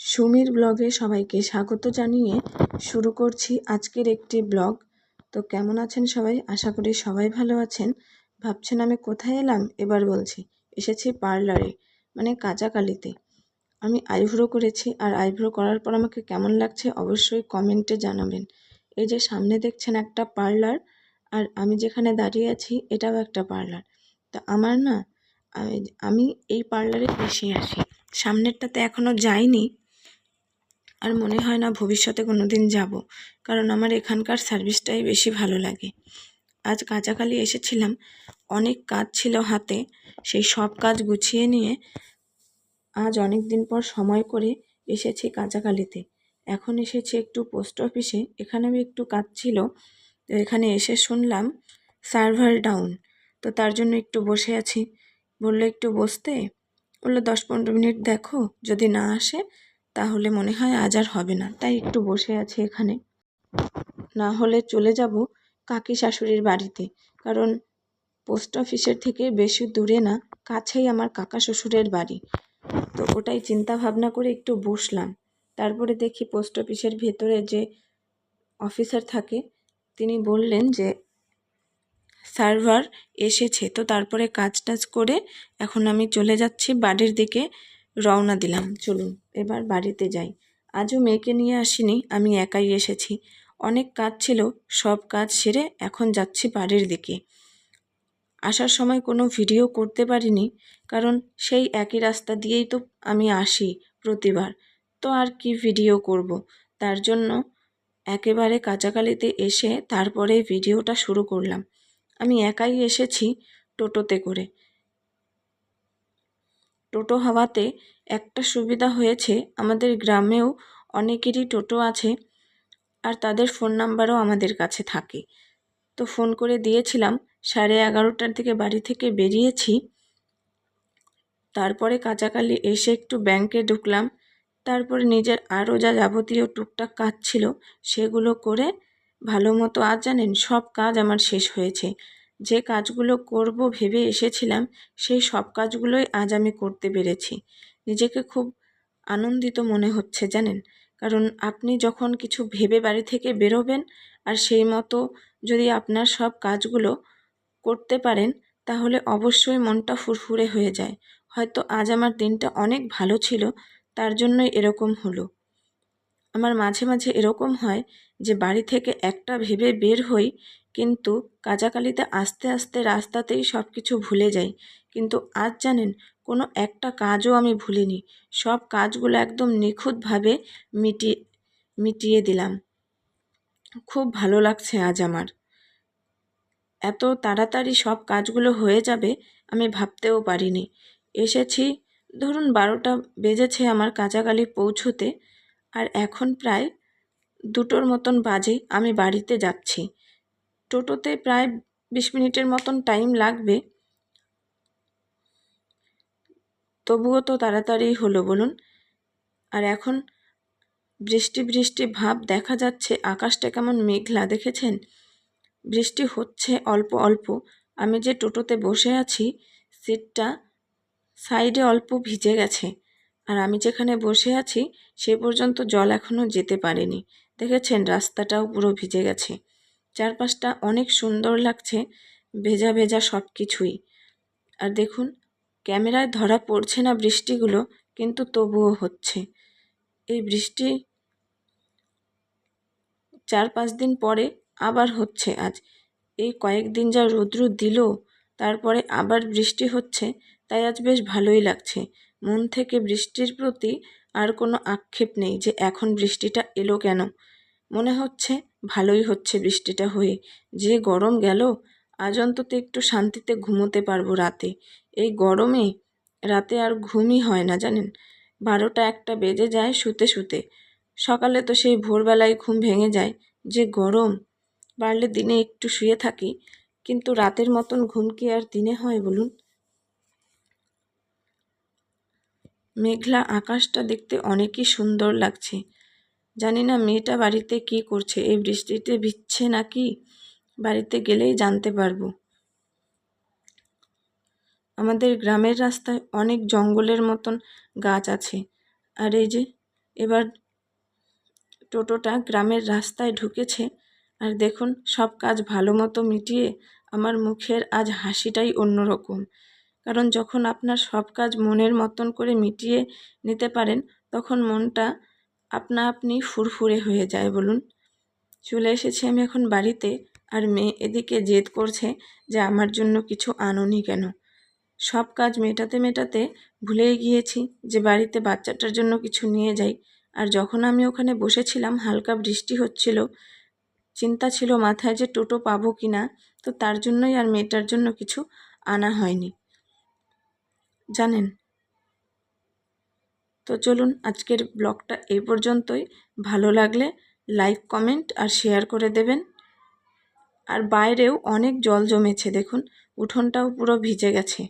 সুমির ব্লগে সবাইকে স্বাগত জানিয়ে শুরু করছি আজকের একটি ব্লগ। তো কেমন আছেন সবাই? আশা করি সবাই ভালো আছেন। ভাবছেন আমি কোথায় এলাম? এবার বলছি, এসেছি পার্লারে, মানে কাঁচাকালিতে। আমি আইব্রো করেছি, আর আইব্রো করার পর আমাকে কেমন লাগছে অবশ্যই কমেন্টে জানাবেন। এই যে সামনে দেখছেন একটা পার্লার, আর আমি যেখানে দাঁড়িয়ে আছি এটাও একটা পার্লার। তো আমার না, আমি এই পার্লারে বেশি আসি। সামনেরটাতে এখনও যাইনি, আর মনে হয় না ভবিষ্যতে কোনো দিন যাব, কারণ আমার এখানকার সার্ভিসটাই বেশি ভালো লাগে। আজ কাঁচাকালি এসেছিলাম, অনেক কাজ ছিল হাতে, সেই সব কাজ গুছিয়ে নিয়ে আজ অনেক দিন পর সময় করে এসেছি কাঁচাকালিতে। এখন এসেছি একটু পোস্ট অফিসে, এখানেও একটু কাজ ছিল। তো এখানে এসে শুনলাম সার্ভার ডাউন, তো তার জন্য একটু বসে আছি। বললো একটু বসতে, বললো 10-15 মিনিট দেখো, যদি না আসে তাহলে মনে হয় আজ আর হবে না, তাই একটু বসে আছি এখানে। না হলে চলে যাব কাকি শাশুড়ির বাড়িতে, কারণ পোস্ট অফিসের থেকে বেশি দূরে না, কাছেই আমার কাকা শ্বশুরের বাড়ি। তো ওটাই চিন্তা ভাবনা করে একটু বসলাম। তারপরে দেখি পোস্ট অফিসের ভেতরে যে অফিসার থাকে তিনি বললেন যে সার্ভার এসেছে। তো তারপরে কাজ টাজ করে এখন আমি চলে যাচ্ছি বাড়ির দিকে, রওনা দিলাম। চলুন এবার বাড়িতে যাই। আজও মেয়েকে নিয়ে আসিনি, আমি একাই এসেছি। অনেক কাজ ছিল, সব কাজ সেরে এখন যাচ্ছি বাড়ির দিকে। আসার সময় কোনো ভিডিও করতে পারিনি, কারণ সেই একই রাস্তা দিয়েই তো আমি আসি প্রতিবার, তো আর কি ভিডিও করব। তার জন্য একেবারে কাঁচাকালিতে এসে তারপরে ভিডিওটা শুরু করলাম। আমি একাই এসেছি টোটোতে করে। টোটো হওয়াতে একটা সুবিধা হয়েছে, আমাদের গ্রামেও অনেকেরই টোটো আছে, আর তাদের ফোন নাম্বারও আমাদের কাছে থাকে। তো ফোন করে দিয়েছিলাম, 11:30টার দিকে বাড়ি থেকে বেরিয়েছি। তারপরে কাঁচাকালি এসে একটু ব্যাংকে ঢুকলাম, তারপরে নিজের আরও যা যাবতীয় টুকটাক কাজ ছিল সেগুলো করে ভালো মতো, আজ জানেন সব কাজ আমার শেষ হয়েছে। যে কাজগুলো করব ভেবে এসেছিলাম সেই সব কাজগুলোই আজ আমি করতে পেরেছি। নিজেকে খুব আনন্দিত মনে হচ্ছে জানেন, কারণ আপনি যখন কিছু ভেবে বাড়ি থেকে বেরোবেন আর সেই মতো যদি আপনার সব কাজগুলো করতে পারেন, তাহলে অবশ্যই মনটা ফুরফুরে হয়ে যায়। হয়তো আজ আমার দিনটা অনেক ভালো ছিল, তার জন্যই এরকম হলো। আমার মাঝে মাঝে এরকম হয় যে বাড়ি থেকে একটা ভেবে বের হই, কিন্তু কাঁচাকালিতে আস্তে আস্তে রাস্তাতেই সব কিছু ভুলে যাই। কিন্তু আজ জানেন, কোনো একটা কাজও আমি ভুলিনি, সব কাজগুলো একদম নিখুঁতভাবে মিটিয়ে দিলাম। খুব ভালো লাগছে আজ আমার। এত তাড়াতাড়ি সব কাজগুলো হয়ে যাবে আমি ভাবতেও পারিনি। এসেছি, ধরুন 12টা বেজেছে আমার কাঁচাকালি পৌঁছোতে, আর এখন প্রায় 2টোর মতন বাজে। আমি বাড়িতে যাচ্ছি। টোটোতে প্রায় 20 মিনিটের মতন টাইম লাগবে, তবুও তো তাড়াতাড়ি হলো বলুন। আর এখন বৃষ্টি বৃষ্টি ভাব দেখা যাচ্ছে, আকাশটা কেমন মেঘলা দেখেছেন? বৃষ্টি হচ্ছে অল্প অল্প। আমি যে টোটোতে বসে আছি সিটটা সাইডে অল্প ভিজে গেছে, আর আমি যেখানে বসে আছি সে পর্যন্ত জল এখনও যেতে পারেনি। দেখেছেন রাস্তাটাও পুরো ভিজে গেছে। চারপাশটা অনেক সুন্দর লাগছে, ভেজা ভেজা সব কিছুই। আর দেখুন, ক্যামেরায় ধরা পড়ছে না বৃষ্টিগুলো, কিন্তু তবুও হচ্ছে। এই বৃষ্টি 4-5 দিন পরে আবার হচ্ছে। আজ এই কয়েকদিন যা রৌদ্র দিল, তারপরে আবার বৃষ্টি হচ্ছে, তাই আজ বেশ ভালোই লাগছে। মন থেকে বৃষ্টির প্রতি আর কোনো আক্ষেপ নেই যে এখন বৃষ্টিটা এলো কেন। মনে হচ্ছে ভালোই হচ্ছে বৃষ্টিটা হয়ে। যে গরম গেল, আজ অন্তত একটু শান্তিতে ঘুমোতে পারবো রাতে। এই গরমে রাতে আর ঘুমই হয় না জানেন, 12টা-1টা বেজে যায় শুতে শুতে। সকালে তো সেই ভোরবেলায় ঘুম ভেঙে যায়। যে গরম, পারলে দিনে একটু শুয়ে থাকি, কিন্তু রাতের মতন ঘুম কি আর দিনে হয় বলুন? মেঘলা আকাশটা দেখতে অনেকই সুন্দর লাগছে। জানি না মেয়েটা বাড়িতে কি করছে, এই বৃষ্টিতে ভিজছে নাকি, বাড়িতে গেলেই জানতে পারবো। আমাদের গ্রামের রাস্তায় অনেক জঙ্গলের মতন গাছ আছে, আর এই যে এবার টোটোটা গ্রামের রাস্তায় ঢুকেছে, আর দেখুন সব কাজ ভালো মতো মিটিয়ে আমার মুখের আজ হাসিটাই অন্যরকম। কারণ যখন আপনার সব কাজ মনের মতন করে মিটিয়ে নিতে পারেন, তখন মনটা আপনা আপনি ফুরফুরে হয়ে যায় বলুন। চলে এসেছি আমি এখন বাড়িতে, আর মেয়ে এদিকে জেদ করছে যে আমার জন্য কিছু আনোনি কেন। সব কাজ মেটাতে মেটাতে ভুলেই গিয়েছি যে বাড়িতে বাচ্চাটার জন্য কিছু নিয়ে যাই। আর যখন আমি ওখানে বসেছিলাম, হালকা বৃষ্টি হচ্ছিল, চিন্তা ছিল মাথায় যে টোটো পাবো কি না, তো তার জন্যই আর মেয়েটার জন্য কিছু আনা হয়নি জানেন। তো চলুন আজকের ব্লগটা এই পর্যন্তই। ভালো লাগলে লাইক, কমেন্ট আর শেয়ার করে দেবেন। আর বাইরেও অনেক জল জমেছে, দেখুন উঠোনটাও পুরো ভিজে গেছে।